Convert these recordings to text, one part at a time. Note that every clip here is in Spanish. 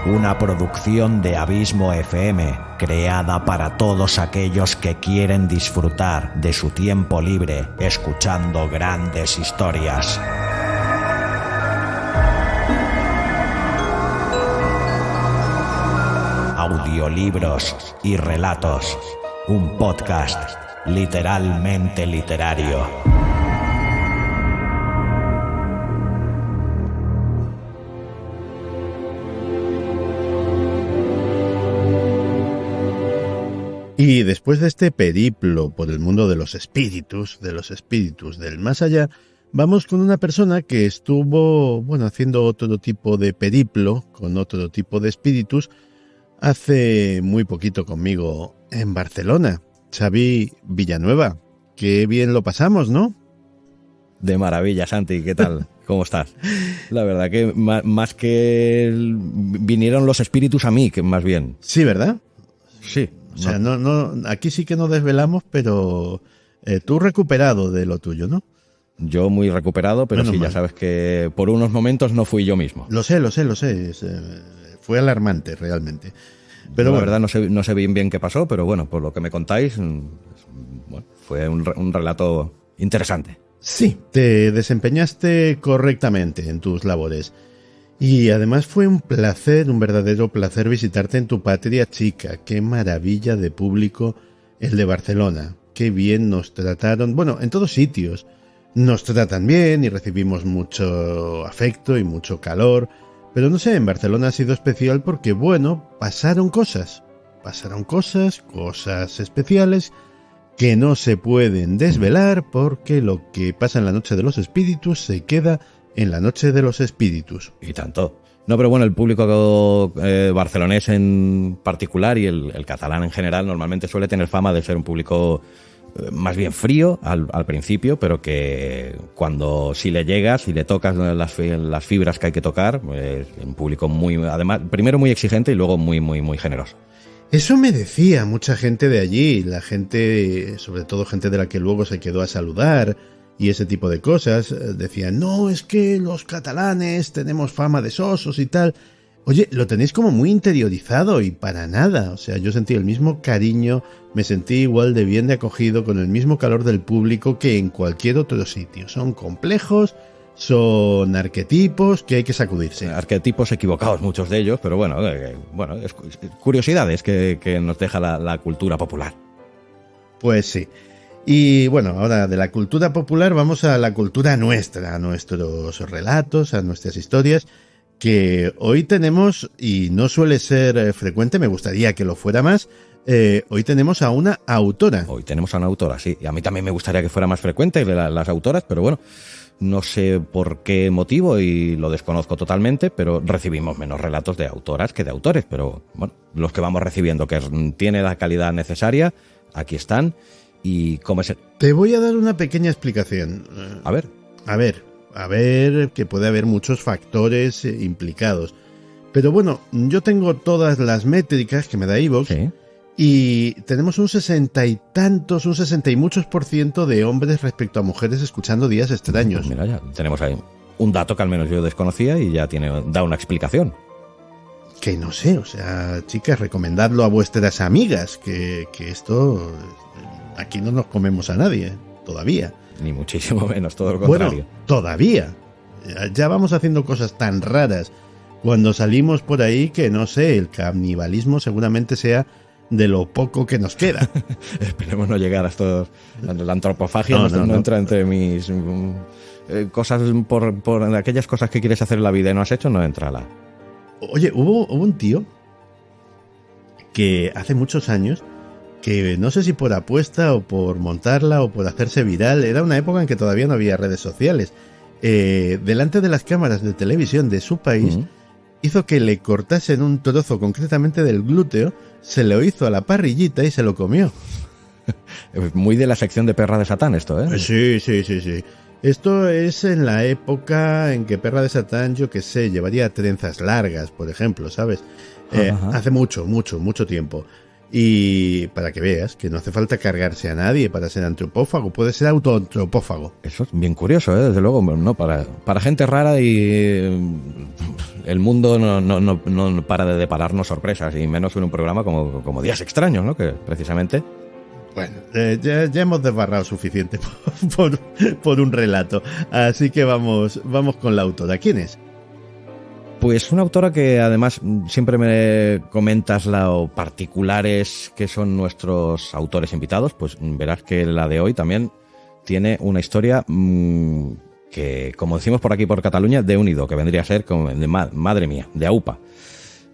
una producción de Abismo FM, creada para todos aquellos que quieren disfrutar de su tiempo libre escuchando grandes historias. Audiolibros y relatos, un podcast literalmente literario. Y después de este periplo por el mundo de los espíritus del más allá, vamos con una persona que estuvo, haciendo otro tipo de periplo con otro tipo de espíritus hace muy poquito conmigo en Barcelona. Xavi Villanueva, qué bien lo pasamos, ¿no? De maravilla, Santi, ¿qué tal? ¿Cómo estás? La verdad que más que vinieron los espíritus a mí, que más bien. Sí, ¿verdad? Sí. O sea, no, aquí sí que no desvelamos, pero tú recuperado de lo tuyo, ¿no? Yo muy recuperado, pero sí, ya sabes que por unos momentos no fui yo mismo. Lo sé. Fue alarmante, realmente. Pero la verdad no sé bien qué pasó, pero bueno, por lo que me contáis, fue un relato interesante. Sí, te desempeñaste correctamente en tus labores. Y además fue un verdadero placer visitarte en tu patria chica. Qué maravilla de público el de Barcelona. Qué bien nos trataron. Bueno, en todos sitios nos tratan bien y recibimos mucho afecto y mucho calor. Pero no sé, en Barcelona ha sido especial porque, pasaron cosas. Pasaron cosas especiales que no se pueden desvelar porque lo que pasa en la noche de los espíritus se queda en la noche de los espíritus. Y tanto. No, pero bueno, el público barcelonés en particular y el catalán en general normalmente suele tener fama de ser un público más bien frío al principio, pero que cuando si le llegas, si le tocas las fibras que hay que tocar, es un público muy, además, primero muy exigente y luego muy, muy, muy generoso. Eso me decía mucha gente de allí, la gente, sobre todo gente de la que luego se quedó a saludar y ese tipo de cosas, decían, no, es que los catalanes tenemos fama de sosos y tal. Oye, lo tenéis como muy interiorizado y para nada. O sea, yo sentí el mismo cariño, me sentí igual de bien de acogido, con el mismo calor del público que en cualquier otro sitio. Son complejos, son arquetipos que hay que sacudirse. Arquetipos equivocados muchos de ellos, pero es curiosidades que nos deja la cultura popular. Pues sí. Y ahora de la cultura popular vamos a la cultura nuestra, a nuestros relatos, a nuestras historias, que hoy tenemos, y no suele ser frecuente, me gustaría que lo fuera más, hoy tenemos a una autora. Hoy tenemos a una autora, sí. Y a mí también me gustaría que fuera más frecuente las autoras, pero no sé por qué motivo y lo desconozco totalmente, pero recibimos menos relatos de autoras que de autores. Pero los que vamos recibiendo, que tiene la calidad necesaria, aquí están. ¿Y cómo es? Te voy a dar una pequeña explicación. A ver, que puede haber muchos factores implicados. Pero yo tengo todas las métricas que me da iVoox, ¿sí? Y tenemos un 60 y muchos % de hombres respecto a mujeres escuchando Días Extraños. Pues mira, ya tenemos ahí un dato que al menos yo desconocía y ya da una explicación. Que no sé, o sea, chicas, recomendadlo a vuestras amigas, que esto... Aquí no nos comemos a nadie, todavía. Ni muchísimo menos, todo lo contrario. Todavía. Ya vamos haciendo cosas tan raras cuando salimos por ahí que, no sé, el canibalismo seguramente sea de lo poco que nos queda. Esperemos no llegar a esto. La antropofagia no entra entre mis cosas, por aquellas cosas que quieres hacer en la vida y no has hecho, no entra la... Oye, hubo un tío que hace muchos años, que no sé si por apuesta o por montarla o por hacerse viral, era una época en que todavía no había redes sociales, delante de las cámaras de televisión de su país, hizo que le cortasen un trozo concretamente del glúteo, se lo hizo a la parrillita y se lo comió. Muy de la sección de Perra de Satán esto, ¿eh? Sí. Esto es en la época en que Perra de Satán, yo qué sé, llevaría trenzas largas, por ejemplo, ¿sabes? Hace mucho tiempo. Y para que veas que no hace falta cargarse a nadie para ser antropófago, puede ser autoantropófago. Eso es bien curioso, desde luego, ¿no? Para gente rara y el mundo no para de depararnos sorpresas, y menos en un programa como Días Extraños, ¿no? Que precisamente... Bueno, ya hemos desbarrado suficiente por un relato, así que vamos con la autora. ¿Quién es? Pues una autora que además siempre me comentas lo particulares que son nuestros autores invitados, pues verás que la de hoy también tiene una historia que, como decimos por aquí por Cataluña, de unido, que vendría a ser, como de madre mía, de AUPA.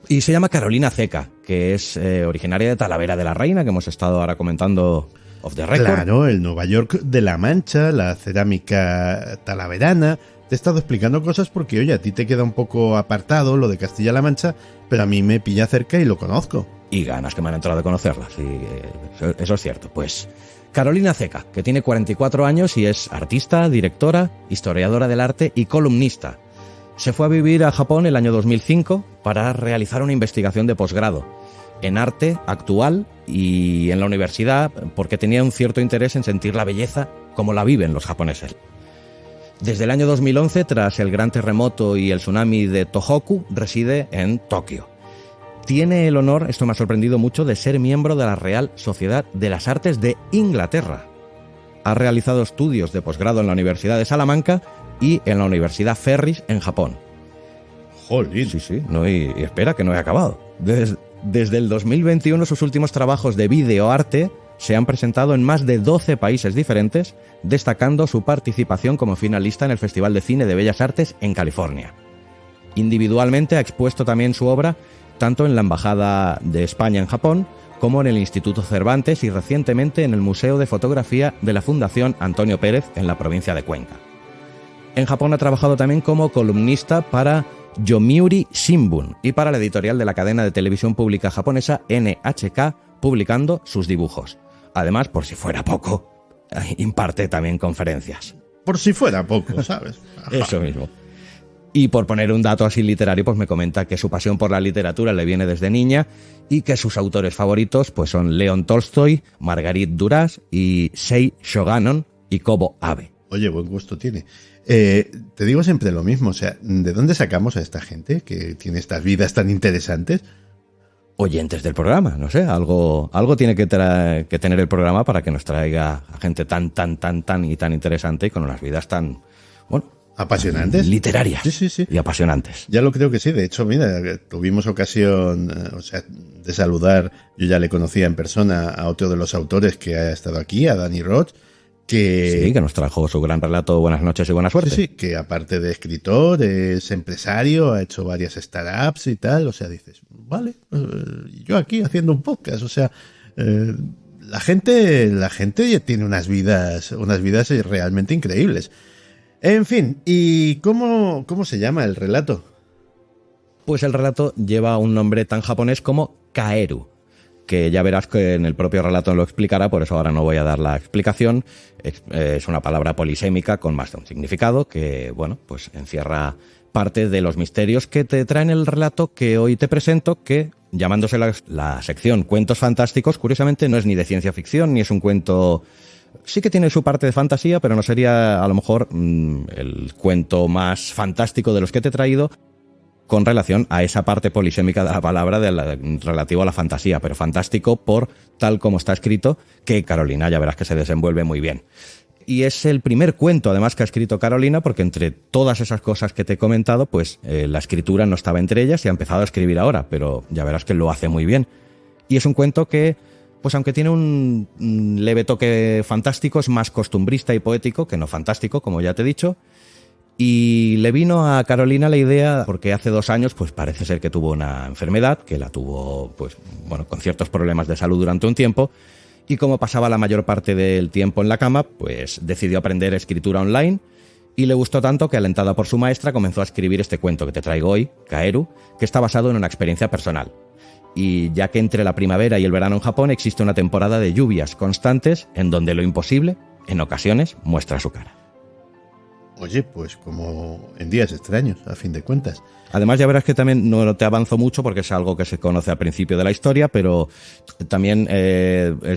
Y se llama Carolina Zeca, que es originaria de Talavera de la Reina, que hemos estado ahora comentando off the record. Claro, el Nueva York de la Mancha, la cerámica talaverana. Te he estado explicando cosas porque, oye, a ti te queda un poco apartado lo de Castilla-La Mancha, pero a mí me pilla cerca y lo conozco. Y ganas que me han entrado de conocerlas, y eso es cierto. Pues Carolina Zeca, que tiene 44 años y es artista, directora, historiadora del arte y columnista. Se fue a vivir a Japón el año 2005 para realizar una investigación de posgrado en arte actual y en la universidad, porque tenía un cierto interés en sentir la belleza como la viven los japoneses. Desde el año 2011, tras el gran terremoto y el tsunami de Tohoku, reside en Tokio. Tiene el honor, esto me ha sorprendido mucho, de ser miembro de la Real Sociedad de las Artes de Inglaterra. Ha realizado estudios de posgrado en la Universidad de Salamanca y en la Universidad Ferris en Japón. Jolín. Sí, no, y espera que no he acabado. Desde el 2021 sus últimos trabajos de videoarte se han presentado en más de 12 países diferentes, destacando su participación como finalista en el Festival de Cine de Bellas Artes en California. Individualmente ha expuesto también su obra tanto en la Embajada de España en Japón como en el Instituto Cervantes y recientemente en el Museo de Fotografía de la Fundación Antonio Pérez en la provincia de Cuenca. En Japón ha trabajado también como columnista para Yomiuri Shimbun y para la editorial de la cadena de televisión pública japonesa NHK, publicando sus dibujos. Además, por si fuera poco, imparte también conferencias. Por si fuera poco, ¿sabes? Eso mismo. Y por poner un dato así literario, pues me comenta que su pasión por la literatura le viene desde niña y que sus autores favoritos pues son León Tolstoy, Marguerite Duras y Sei Shoganon y Kobo Abe. Oye, buen gusto tiene. Te digo siempre lo mismo, o sea, ¿de dónde sacamos a esta gente que tiene estas vidas tan interesantes? Oyentes del programa, no sé, algo tiene que tener el programa para que nos traiga a gente tan interesante y con unas vidas tan, bueno, apasionantes, literarias, sí. Y apasionantes. Ya lo creo que sí. De hecho, mira, tuvimos ocasión, de saludar. Yo ya le conocía en persona a otro de los autores que ha estado aquí, a Dani Roth, que nos trajo su gran relato Buenas noches y buena suerte. Sí, que aparte de escritor, es empresario, ha hecho varias startups y tal. O sea, dices, vale, yo aquí haciendo un podcast. O sea, la gente tiene unas vidas realmente increíbles. En fin, ¿y cómo se llama el relato? Pues el relato lleva un nombre tan japonés como Kaeru, que ya verás que en el propio relato lo explicará, por eso ahora no voy a dar la explicación. Es una palabra polisémica con más de un significado que, bueno, pues encierra parte de los misterios que te traen el relato que hoy te presento, que, llamándose la sección Cuentos Fantásticos, curiosamente no es ni de ciencia ficción, ni es un cuento... Sí que tiene su parte de fantasía, pero no sería a lo mejor el cuento más fantástico de los que te he traído con relación a esa parte polisémica de la palabra relativo a la fantasía, pero fantástico por tal como está escrito, que Carolina ya verás que se desenvuelve muy bien. Y es el primer cuento además que ha escrito Carolina, porque entre todas esas cosas que te he comentado, pues la escritura no estaba entre ellas y ha empezado a escribir ahora, pero ya verás que lo hace muy bien. Y es un cuento que, pues aunque tiene un leve toque fantástico, es más costumbrista y poético que no fantástico, como ya te he dicho. Y le vino a Carolina la idea porque hace 2 años pues parece ser que tuvo una enfermedad, que la tuvo pues bueno con ciertos problemas de salud durante un tiempo, y como pasaba la mayor parte del tiempo en la cama, pues decidió aprender escritura online y le gustó tanto que, alentada por su maestra, comenzó a escribir este cuento que te traigo hoy, Kaeru, que está basado en una experiencia personal. Y ya que entre la primavera y el verano en Japón existe una temporada de lluvias constantes en donde lo imposible, en ocasiones, muestra su cara. Oye, pues como en Días Extraños, a fin de cuentas. Además ya verás que también no te avanzo mucho porque es algo que se conoce al principio de la historia, pero también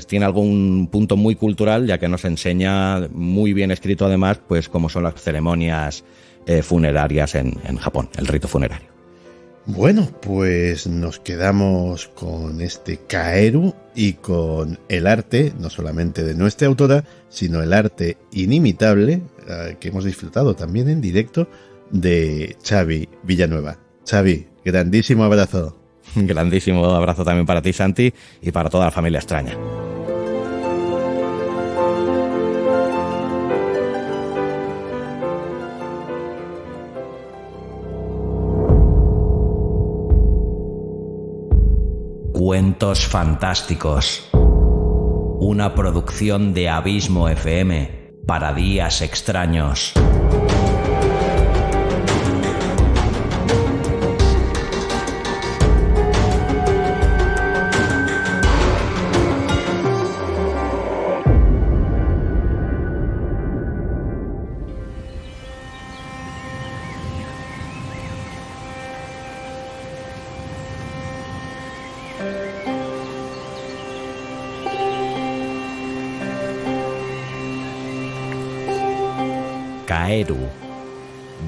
tiene algún punto muy cultural, ya que nos enseña muy bien escrito además pues cómo son las ceremonias funerarias en Japón, el rito funerario. Bueno, pues nos quedamos con este Kaeru y con el arte, no solamente de nuestra autora, sino el arte inimitable, que hemos disfrutado también en directo, de Xavi Villanueva. Xavi, grandísimo abrazo. Grandísimo abrazo también para ti, Santi, y para toda la familia extraña. Cuentos fantásticos. Una producción de Abismo FM para días extraños. Kaeru,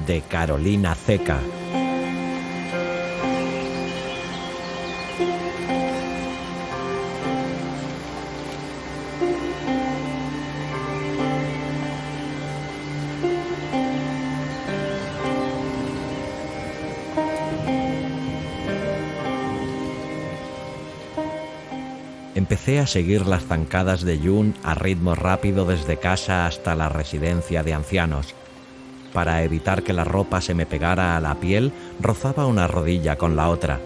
de Carolina Zeca. Empecé a seguir las zancadas de Jun a ritmo rápido desde casa hasta la residencia de ancianos. Para evitar que la ropa se me pegara a la piel, rozaba una rodilla con la otra.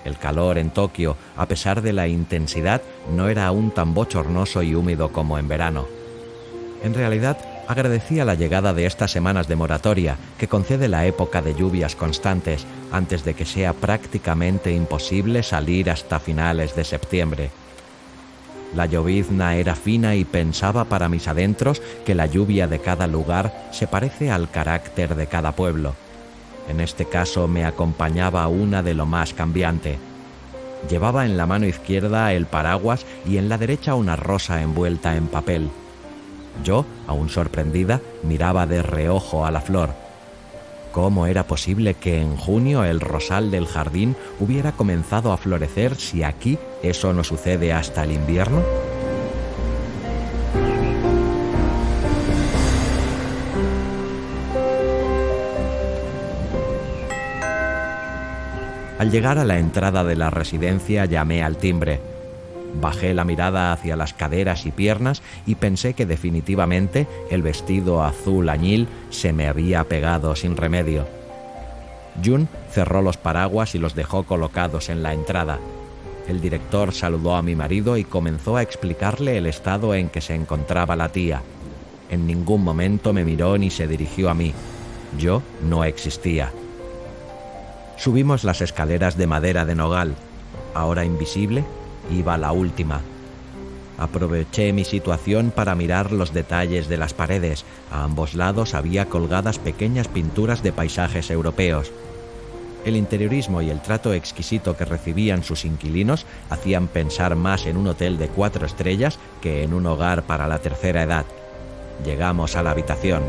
El calor en Tokio, a pesar de la intensidad, no era aún tan bochornoso y húmedo como en verano. En realidad, agradecía la llegada de estas semanas de moratoria que concede la época de lluvias constantes antes de que sea prácticamente imposible salir hasta finales de septiembre. La llovizna era fina y pensaba para mis adentros que la lluvia de cada lugar se parece al carácter de cada pueblo. En este caso me acompañaba una de lo más cambiante. Llevaba en la mano izquierda el paraguas y en la derecha una rosa envuelta en papel. Yo, aún sorprendida, miraba de reojo a la flor. ¿Cómo era posible que en junio el rosal del jardín hubiera comenzado a florecer si aquí eso no sucede hasta el invierno? Al llegar a la entrada de la residencia llamé al timbre. Bajé la mirada hacia las caderas y piernas y pensé que definitivamente el vestido azul añil se me había pegado sin remedio. Jun cerró los paraguas y los dejó colocados en la entrada. El director saludó a mi marido y comenzó a explicarle el estado en que se encontraba la tía. En ningún momento me miró ni se dirigió a mí. Yo no existía. Subimos las escaleras de madera de nogal. Ahora invisible, iba la última. Aproveché mi situación para mirar los detalles de las paredes. A ambos lados había colgadas pequeñas pinturas de paisajes europeos. El interiorismo y el trato exquisito que recibían sus inquilinos hacían pensar más en un hotel de 4 estrellas que en un hogar para la tercera edad. Llegamos a la habitación.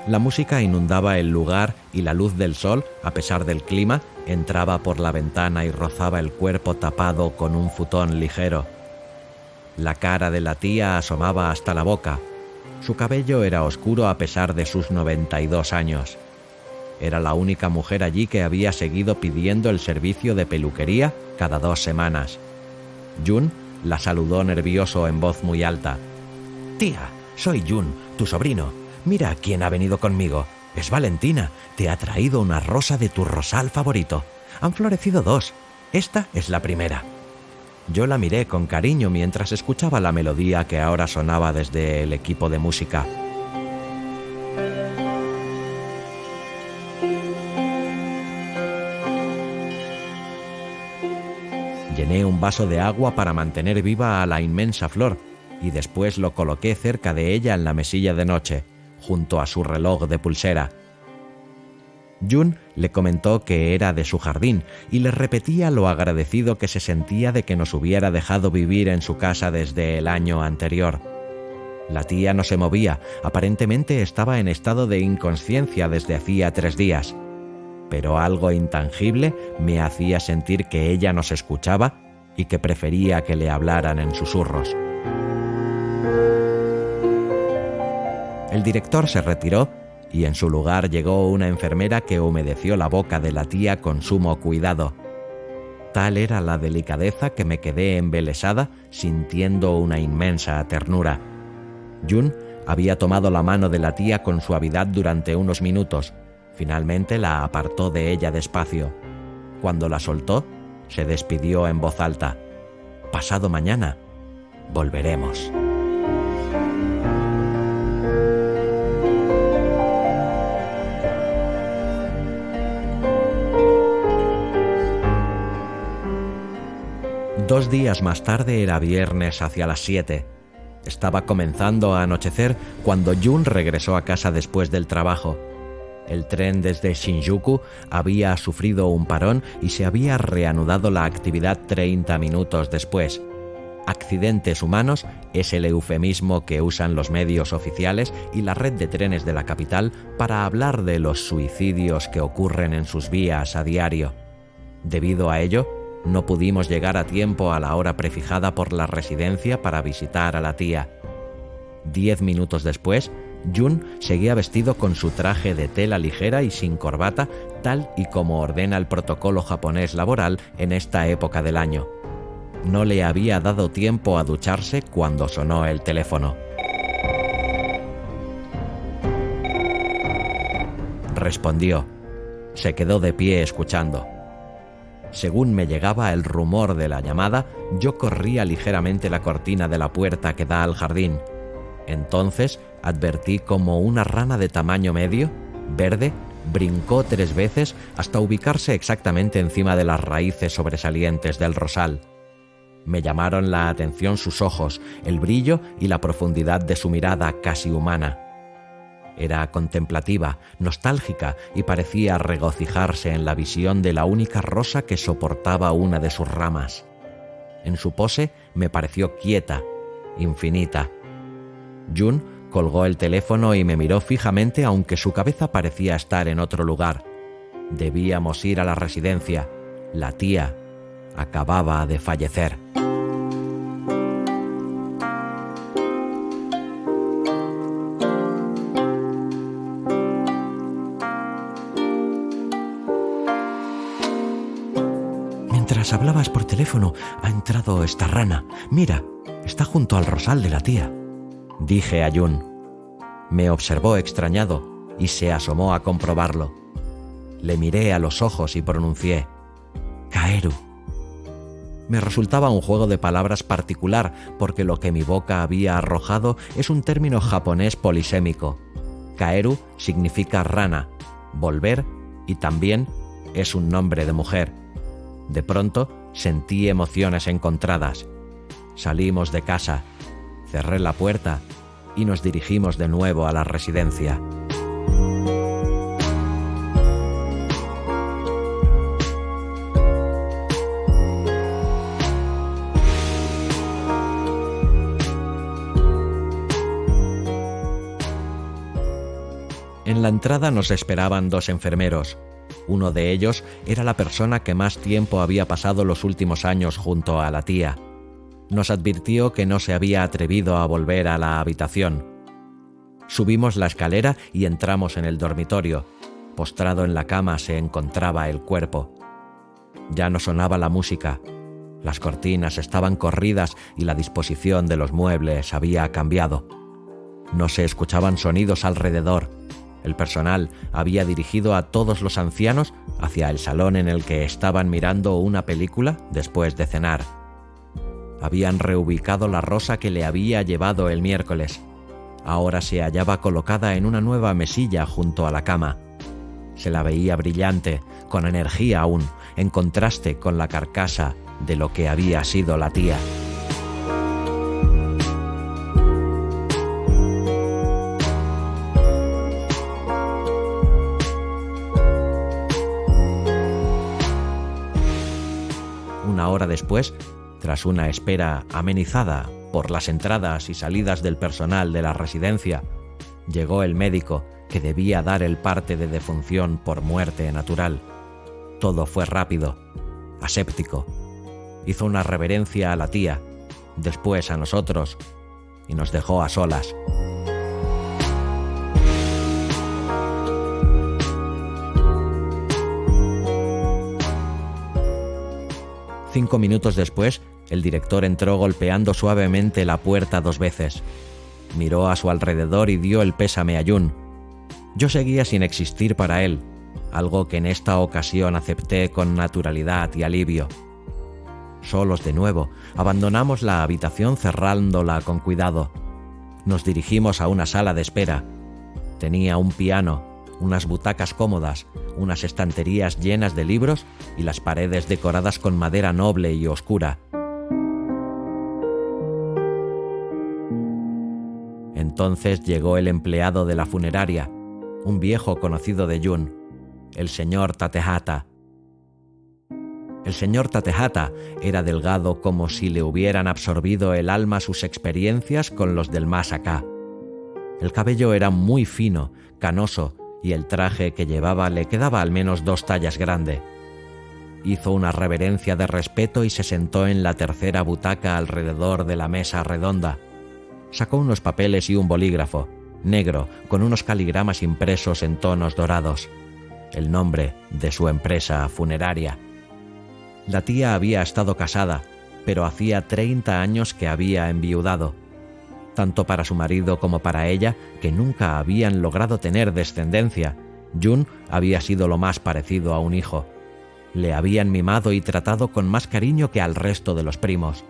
La música inundaba el lugar y la luz del sol, a pesar del clima, entraba por la ventana y rozaba el cuerpo tapado con un futón ligero. La cara de la tía asomaba hasta la boca. Su cabello era oscuro a pesar de sus 92 años. Era la única mujer allí que había seguido pidiendo el servicio de peluquería cada 2 semanas. Jun la saludó nervioso en voz muy alta. «Tía, soy Jun, tu sobrino. Mira quién ha venido conmigo. Es Valentina. Te ha traído una rosa de tu rosal favorito. Han florecido 2. Esta es la primera». Yo la miré con cariño mientras escuchaba la melodía que ahora sonaba desde el equipo de música. Llené un vaso de agua para mantener viva a la inmensa flor y después lo coloqué cerca de ella en la mesilla de noche, junto a su reloj de pulsera. Jun le comentó que era de su jardín y le repetía lo agradecido que se sentía de que nos hubiera dejado vivir en su casa desde el año anterior. La tía no se movía, aparentemente estaba en estado de inconsciencia desde hacía 3 días. Pero algo intangible me hacía sentir que ella nos escuchaba y que prefería que le hablaran en susurros. El director se retiró y en su lugar llegó una enfermera que humedeció la boca de la tía con sumo cuidado. Tal era la delicadeza que me quedé embelesada sintiendo una inmensa ternura. Jun había tomado la mano de la tía con suavidad durante unos minutos. Finalmente la apartó de ella despacio. Cuando la soltó, se despidió en voz alta. «Pasado mañana, volveremos». Dos días más tarde era viernes hacia las 7. Estaba comenzando a anochecer cuando Jun regresó a casa después del trabajo. El tren desde Shinjuku había sufrido un parón y se había reanudado la actividad 30 minutos después. Accidentes humanos es el eufemismo que usan los medios oficiales y la red de trenes de la capital para hablar de los suicidios que ocurren en sus vías a diario. Debido a ello, no pudimos llegar a tiempo a la hora prefijada por la residencia para visitar a la tía. 10 minutos después, Jun seguía vestido con su traje de tela ligera y sin corbata, tal y como ordena el protocolo japonés laboral en esta época del año. No le había dado tiempo a ducharse cuando sonó el teléfono. Respondió. Se quedó de pie escuchando. Según me llegaba el rumor de la llamada, yo corría ligeramente la cortina de la puerta que da al jardín. Entonces advertí como una rana de tamaño medio, verde, brincó 3 veces hasta ubicarse exactamente encima de las raíces sobresalientes del rosal. Me llamaron la atención sus ojos, el brillo y la profundidad de su mirada casi humana. Era contemplativa, nostálgica y parecía regocijarse en la visión de la única rosa que soportaba una de sus ramas. En su pose me pareció quieta, infinita. Jun colgó el teléfono y me miró fijamente aunque su cabeza parecía estar en otro lugar. Debíamos ir a la residencia. La tía acababa de fallecer. Mientras hablabas por teléfono, ha entrado esta rana. Mira, está junto al rosal de la tía. Dije a Jun. Me observó extrañado y se asomó a comprobarlo. Le miré a los ojos y pronuncié: Kaeru. Me resultaba un juego de palabras particular porque lo que mi boca había arrojado es un término japonés polisémico. Kaeru significa rana, volver y también es un nombre de mujer. De pronto sentí emociones encontradas. Salimos de casa, cerré la puerta y nos dirigimos de nuevo a la residencia. En la entrada nos esperaban 2 enfermeros. Uno de ellos era la persona que más tiempo había pasado los últimos años junto a la tía. Nos advirtió que no se había atrevido a volver a la habitación. Subimos la escalera y entramos en el dormitorio. Postrado en la cama se encontraba el cuerpo. Ya no sonaba la música. Las cortinas estaban corridas y la disposición de los muebles había cambiado. No se escuchaban sonidos alrededor. El personal había dirigido a todos los ancianos hacia el salón en el que estaban mirando una película después de cenar. Habían reubicado la rosa que le había llevado el miércoles. Ahora se hallaba colocada en una nueva mesilla junto a la cama. Se la veía brillante, con energía aún, en contraste con la carcasa de lo que había sido la tía. hora después, tras una espera amenizada por las entradas y salidas del personal de la residencia, llegó el médico que debía dar el parte de defunción por muerte natural. Todo fue rápido, aséptico. Hizo una reverencia a la tía, después a nosotros, y nos dejó a solas. Cinco minutos después, el director entró golpeando suavemente la puerta 2 veces. Miró a su alrededor y dio el pésame a Jun. Yo seguía sin existir para él, algo que en esta ocasión acepté con naturalidad y alivio. Solos de nuevo, abandonamos la habitación cerrándola con cuidado. Nos dirigimos a una sala de espera. Tenía un piano, unas butacas cómodas, unas estanterías llenas de libros y las paredes decoradas con madera noble y oscura. Entonces llegó el empleado de la funeraria, un viejo conocido de Jun, el señor Tatehata. El señor Tatehata era delgado como si le hubieran absorbido el alma sus experiencias con los del más acá. El cabello era muy fino, canoso, y el traje que llevaba le quedaba al menos 2 tallas grande. Hizo una reverencia de respeto y se sentó en la tercera butaca alrededor de la mesa redonda. Sacó unos papeles y un bolígrafo, negro, con unos caligramas impresos en tonos dorados. El nombre de su empresa funeraria. La tía había estado casada, pero hacía 30 años que había enviudado. Tanto para su marido como para ella, que nunca habían logrado tener descendencia, Jun había sido lo más parecido a un hijo. Le habían mimado y tratado con más cariño que al resto de los primos.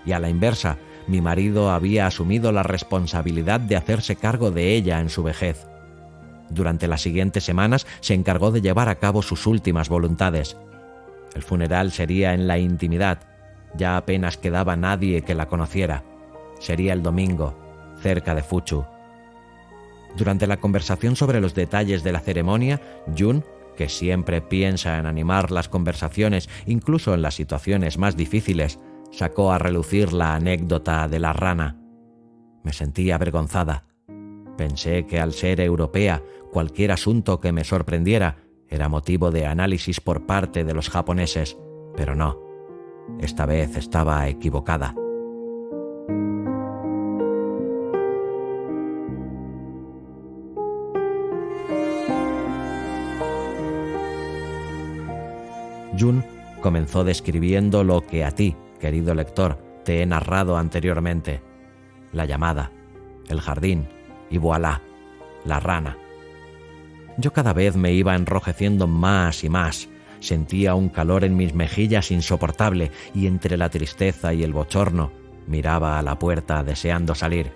Y a la inversa, mi marido había asumido la responsabilidad de hacerse cargo de ella en su vejez. Durante las siguientes semanas se encargó de llevar a cabo sus últimas voluntades. El funeral sería en la intimidad, ya apenas quedaba nadie que la conociera. Sería el domingo, cerca de Fuchu. Durante la conversación sobre los detalles de la ceremonia, Jun, que siempre piensa en animar las conversaciones incluso en las situaciones más difíciles, sacó a relucir la anécdota de la rana. Me sentí avergonzada. Pensé que al ser europea, cualquier asunto que me sorprendiera era motivo de análisis por parte de los japoneses, pero no. Esta vez estaba equivocada. Jun comenzó describiendo lo que a ti, querido lector, te he narrado anteriormente. La llamada, el jardín y voilà, la rana. Yo cada vez me iba enrojeciendo más y más. Sentía un calor en mis mejillas insoportable y entre la tristeza y el bochorno miraba a la puerta deseando salir.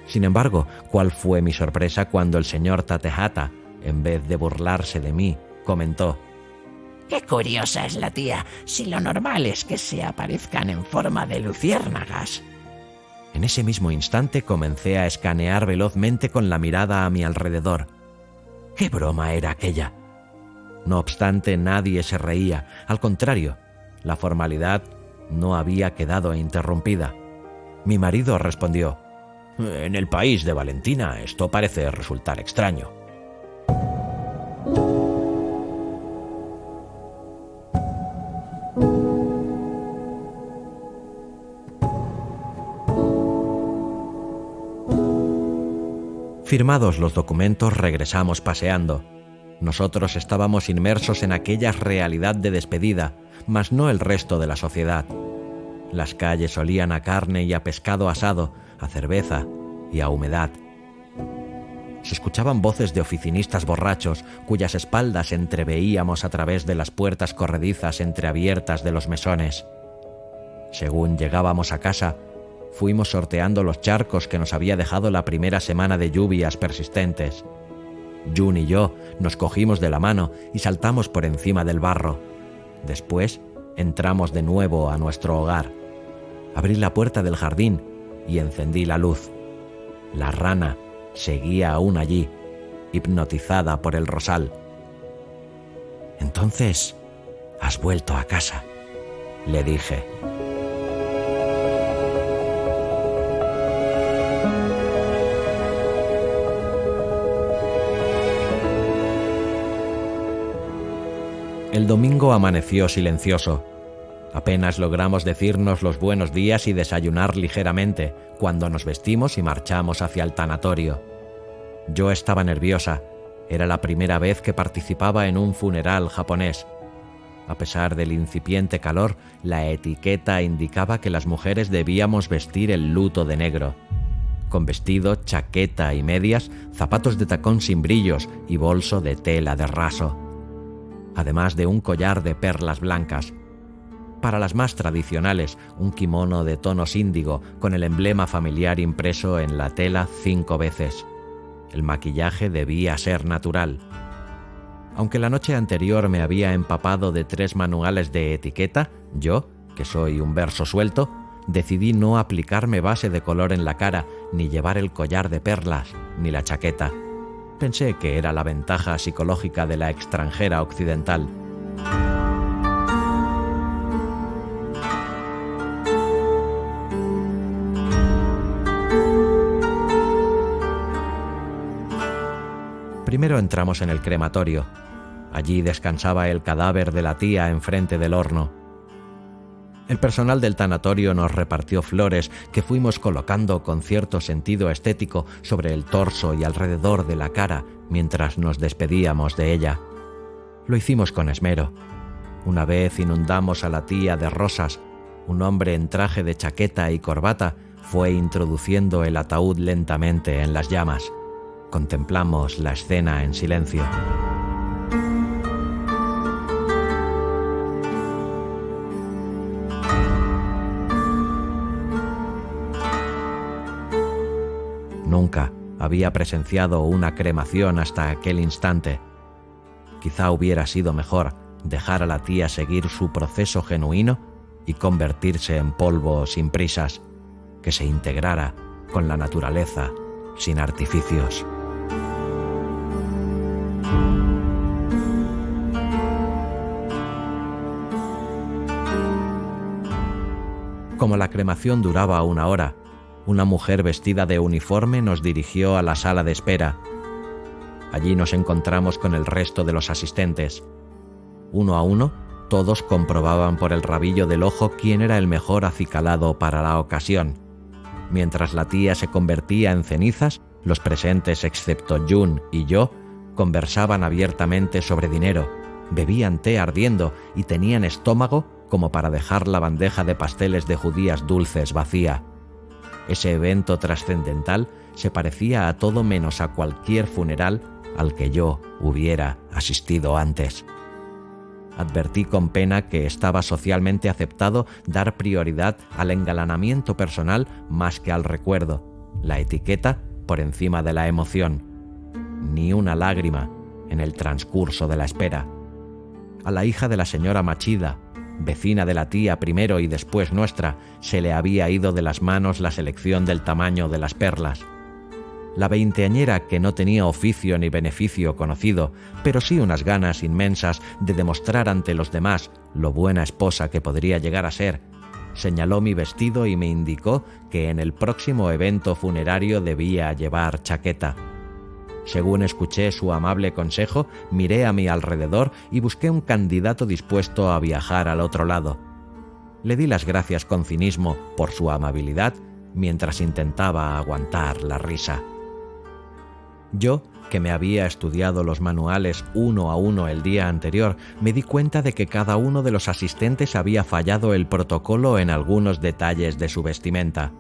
Sin embargo, ¿cuál fue mi sorpresa cuando el señor Tatehata, en vez de burlarse de mí, comentó: ¡Qué curiosa es la tía! Si lo normal es que se aparezcan en forma de luciérnagas. En ese mismo instante comencé a escanear velozmente con la mirada a mi alrededor. ¿Qué broma era aquella? No obstante, nadie se reía. Al contrario, la formalidad no había quedado interrumpida. Mi marido respondió: «En el país de Valentina esto parece resultar extraño». Firmados los documentos, regresamos paseando. Nosotros estábamos inmersos en aquella realidad de despedida, mas no el resto de la sociedad. Las calles olían a carne y a pescado asado, a cerveza y a humedad. Se escuchaban voces de oficinistas borrachos, cuyas espaldas entreveíamos a través de las puertas corredizas entreabiertas de los mesones. Según llegábamos a casa, fuimos sorteando los charcos que nos había dejado la primera semana de lluvias persistentes. Jun y yo nos cogimos de la mano y saltamos por encima del barro. Después entramos de nuevo a nuestro hogar. Abrí la puerta del jardín y encendí la luz. La rana seguía aún allí, hipnotizada por el rosal. «Entonces, has vuelto a casa», le dije. El domingo amaneció silencioso. Apenas logramos decirnos los buenos días y desayunar ligeramente cuando nos vestimos y marchamos hacia el tanatorio. Yo estaba nerviosa. Era la primera vez que participaba en un funeral japonés. A pesar del incipiente calor, la etiqueta indicaba que las mujeres debíamos vestir el luto de negro, con vestido, chaqueta y medias, zapatos de tacón sin brillos y bolso de tela de raso, además de un collar de perlas blancas. Para las más tradicionales, un kimono de tonos índigo con el emblema familiar impreso en la tela 5 veces. El maquillaje debía ser natural. Aunque la noche anterior me había empapado de 3 manuales de etiqueta, yo, que soy un verso suelto, decidí no aplicarme base de color en la cara, ni llevar el collar de perlas, ni la chaqueta. Pensé que era la ventaja psicológica de la extranjera occidental. Primero entramos en el crematorio. Allí descansaba el cadáver de la tía enfrente del horno. El personal del tanatorio nos repartió flores que fuimos colocando con cierto sentido estético sobre el torso y alrededor de la cara mientras nos despedíamos de ella. Lo hicimos con esmero. Una vez inundamos a la tía de rosas, un hombre en traje de chaqueta y corbata fue introduciendo el ataúd lentamente en las llamas. Contemplamos la escena en silencio. Nunca había presenciado una cremación hasta aquel instante. Quizá hubiera sido mejor dejar a la tía seguir su proceso genuino y convertirse en polvo sin prisas, que se integrara con la naturaleza sin artificios. Como la cremación duraba 1 hora, una mujer vestida de uniforme nos dirigió a la sala de espera. Allí nos encontramos con el resto de los asistentes. Uno a uno, todos comprobaban por el rabillo del ojo quién era el mejor acicalado para la ocasión. Mientras la tía se convertía en cenizas, los presentes, excepto Jun y yo, conversaban abiertamente sobre dinero, bebían té ardiendo y tenían estómago como para dejar la bandeja de pasteles de judías dulces vacía. Ese evento trascendental se parecía a todo menos a cualquier funeral al que yo hubiera asistido antes. Advertí con pena que estaba socialmente aceptado dar prioridad al engalanamiento personal más que al recuerdo, la etiqueta por encima de la emoción. Ni una lágrima en el transcurso de la espera. A la hija de la señora Machida, vecina de la tía primero y después nuestra, se le había ido de las manos la selección del tamaño de las perlas. La veinteañera, que no tenía oficio ni beneficio conocido, pero sí unas ganas inmensas de demostrar ante los demás lo buena esposa que podría llegar a ser, señaló mi vestido y me indicó que en el próximo evento funerario debía llevar chaqueta. Según escuché su amable consejo, miré a mi alrededor y busqué un candidato dispuesto a viajar al otro lado. Le di las gracias con cinismo por su amabilidad mientras intentaba aguantar la risa. Yo, que me había estudiado los manuales 1 a 1 el día anterior, me di cuenta de que cada uno de los asistentes había fallado el protocolo en algunos detalles de su vestimenta.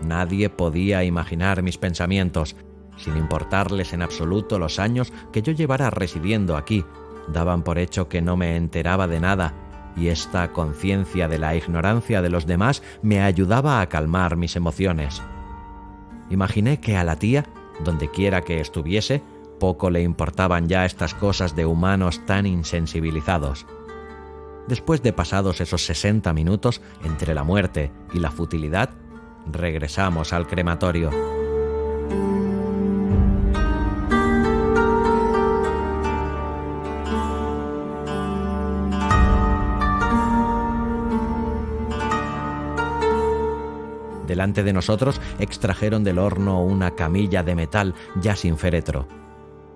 Nadie podía imaginar mis pensamientos. Sin importarles en absoluto los años que yo llevara residiendo aquí, daban por hecho que no me enteraba de nada, y esta conciencia de la ignorancia de los demás me ayudaba a calmar mis emociones. Imaginé que a la tía, dondequiera que estuviese, poco le importaban ya estas cosas de humanos tan insensibilizados. Después de pasados esos 60 minutos entre la muerte y la futilidad, regresamos al crematorio. delante de nosotros extrajeron del horno una camilla de metal ya sin féretro.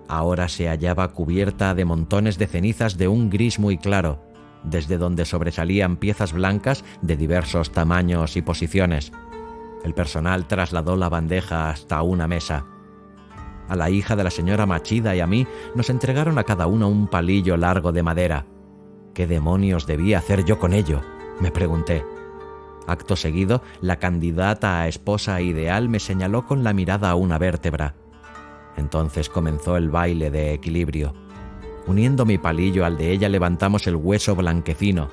Ahora se hallaba cubierta de montones de cenizas de un gris muy claro, desde donde sobresalían piezas blancas de diversos tamaños y posiciones. El personal trasladó la bandeja hasta una mesa. A la hija de la señora Machida y a mí nos entregaron a cada uno un palillo largo de madera. ¿Qué demonios debía hacer yo con ello?, me pregunté. Acto seguido, la candidata a esposa ideal me señaló con la mirada a una vértebra. Entonces comenzó el baile de equilibrio. Uniendo mi palillo al de ella, levantamos el hueso blanquecino,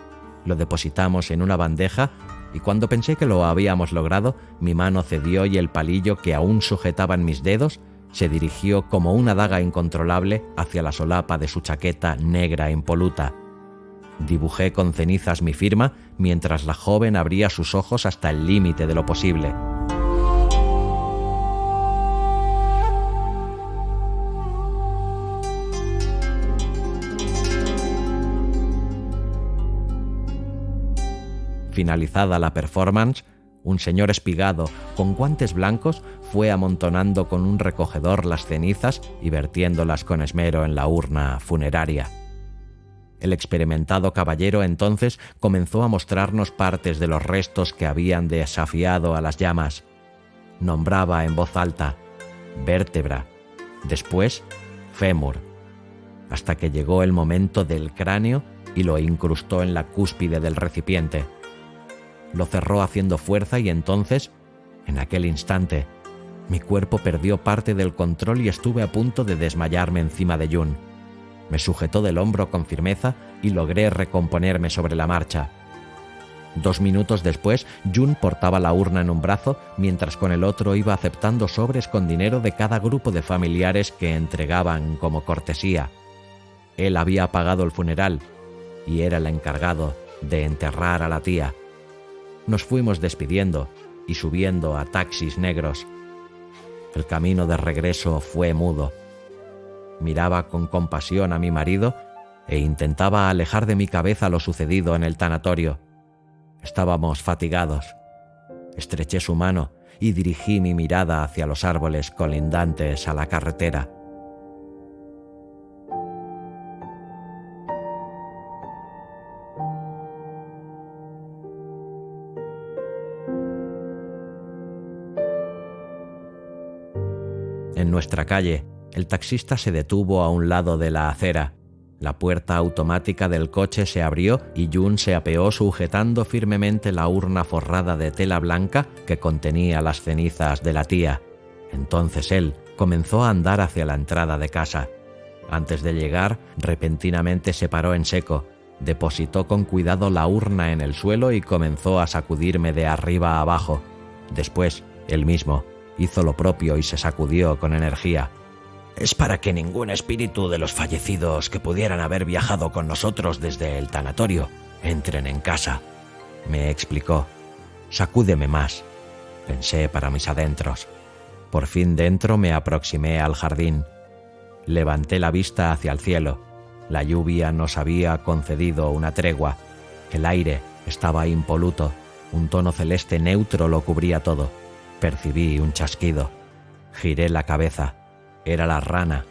lo depositamos en una bandeja y cuando pensé que lo habíamos logrado, mi mano cedió y el palillo que aún sujetaba en mis dedos se dirigió como una daga incontrolable hacia la solapa de su chaqueta negra impoluta. Dibujé con cenizas mi firma mientras la joven abría sus ojos hasta el límite de lo posible. Finalizada la performance, un señor espigado con guantes blancos fue amontonando con un recogedor las cenizas y vertiéndolas con esmero en la urna funeraria. El experimentado caballero entonces comenzó a mostrarnos partes de los restos que habían desafiado a las llamas. Nombraba en voz alta: vértebra, después fémur, hasta que llegó el momento del cráneo y lo incrustó en la cúspide del recipiente. Lo cerró haciendo fuerza y entonces, en aquel instante, mi cuerpo perdió parte del control y estuve a punto de desmayarme encima de Jun. Me sujetó del hombro con firmeza y logré recomponerme sobre la marcha. 2 minutos después, Jun portaba la urna en un brazo, mientras con el otro iba aceptando sobres con dinero de cada grupo de familiares que entregaban como cortesía. Él había pagado el funeral y era el encargado de enterrar a la tía. Nos fuimos despidiendo y subiendo a taxis negros. El camino de regreso fue mudo. Miraba con compasión a mi marido e intentaba alejar de mi cabeza lo sucedido en el tanatorio. Estábamos fatigados. Estreché su mano y dirigí mi mirada hacia los árboles colindantes a la carretera. En nuestra calle, el taxista se detuvo a un lado de la acera. La puerta automática del coche se abrió y Jun se apeó sujetando firmemente la urna forrada de tela blanca que contenía las cenizas de la tía. Entonces él comenzó a andar hacia la entrada de casa. Antes de llegar, repentinamente se paró en seco, depositó con cuidado la urna en el suelo y comenzó a sacudirme de arriba a abajo. Después, él mismo hizo lo propio y se sacudió con energía. Es para que ningún espíritu de los fallecidos que pudieran haber viajado con nosotros desde el tanatorio entren en casa, me explicó. Sacúdeme más, pensé para mis adentros. Por fin dentro me aproximé al jardín. Levanté la vista hacia el cielo. La lluvia nos había concedido una tregua. El aire estaba impoluto. Un tono celeste neutro lo cubría todo. Percibí un chasquido. Giré la cabeza. Era la rana,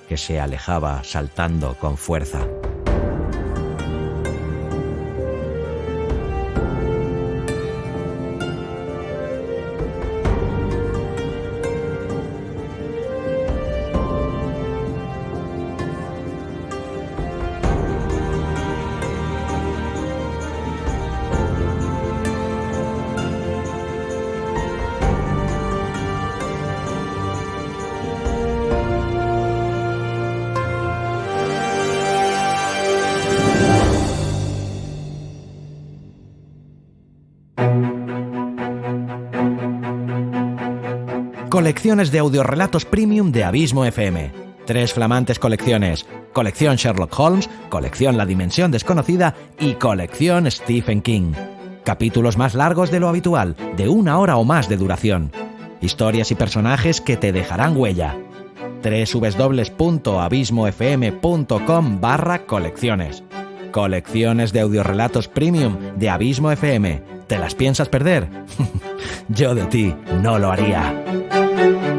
que se alejaba saltando con fuerza. Colecciones de audiorelatos premium de Abismo FM. 3 flamantes colecciones. Colección Sherlock Holmes, colección La Dimensión Desconocida y colección Stephen King. Capítulos más largos de lo habitual, de 1 hora o más de duración. Historias y personajes que te dejarán huella. www.abismofm.com/colecciones. Colecciones de audiorelatos premium de Abismo FM. ¿Te las piensas perder? yo de ti no lo haría.